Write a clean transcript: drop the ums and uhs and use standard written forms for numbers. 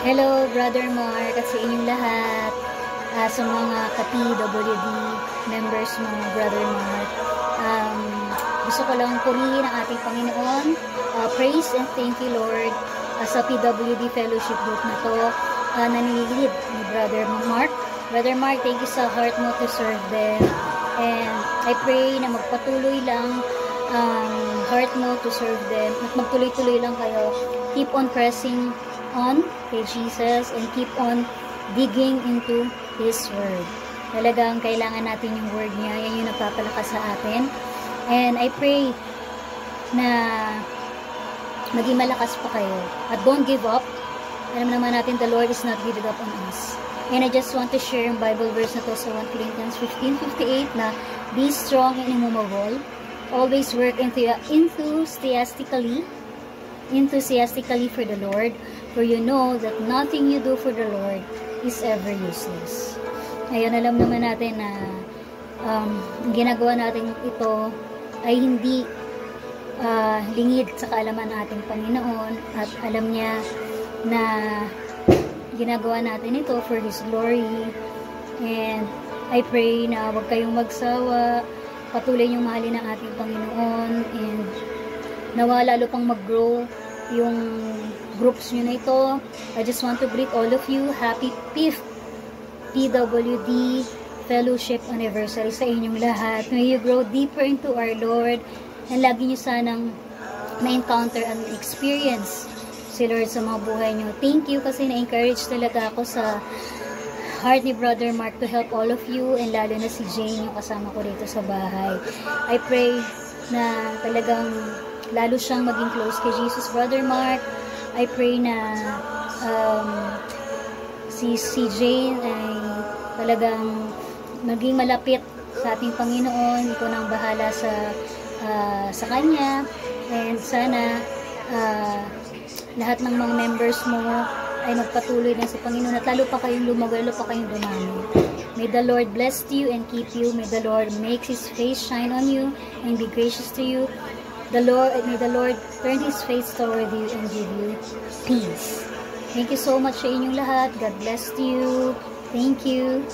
Hello, Brother Mark, at sa inyong lahat, sa mga ka-PWD members mo, Brother Mark. Gusto ko lang purihin ang ating Panginoon. Praise and thank you, Lord, sa PWD Fellowship Group na to, nanililid ni Brother Mark. Brother Mark, thank you sa heart mo to serve them. And I pray na magpatuloy lang ang heart mo to serve them. At magtuloy-tuloy lang kayo. Keep on pressing on kay Jesus and keep on digging into His Word. Talagang kailangan natin yung Word niya. Yan yung nagpapalakas sa atin. And I pray na maging malakas pa kayo. At don't give up. Alam naman natin, the Lord is not giving up on us. And I just want to share yung Bible verse na to sa 1 Corinthians 15:58 na be strong and immovable. Always work enthusiastically for the Lord, for you know that nothing you do for the Lord is ever useless. Ngayon, alam naman natin na ginagawa natin ito ay hindi lingid sa kaalaman ating Panginoon, at alam niya na ginagawa natin ito for His glory. And I pray na huwag kayong magsawa, patuloy niyong mahalin ang ating Panginoon, and nawa lalo pang mag-grow yung groups nyo na ito. I just want to greet all of you. Happy 5th PWD Fellowship Anniversary sa inyong lahat. May you grow deeper into our Lord, and lagi nyo sanang na-encounter and experience si Lord sa mga buhay nyo. Thank you kasi na-encourage talaga ako sa heart ni Brother Mark to help all of you, and lalo na si Jane yung kasama ko dito sa bahay. I pray na talagang lalo siyang maging close kay Jesus, Brother Mark. I pray na si Jane ay talagang maging malapit sa ating Panginoon. Ikaw nang bahala sa kanya, and sana lahat ng mga members mo ay magpatuloy na sa Panginoon, at lalo pa kayong lumago, lalo pa kayong dumami. May the Lord bless you and keep you. May the Lord make His face shine on you and be gracious to you. May the Lord turn His face toward you and give you peace. Thank you so much sa inyong lahat. God bless you. Thank you.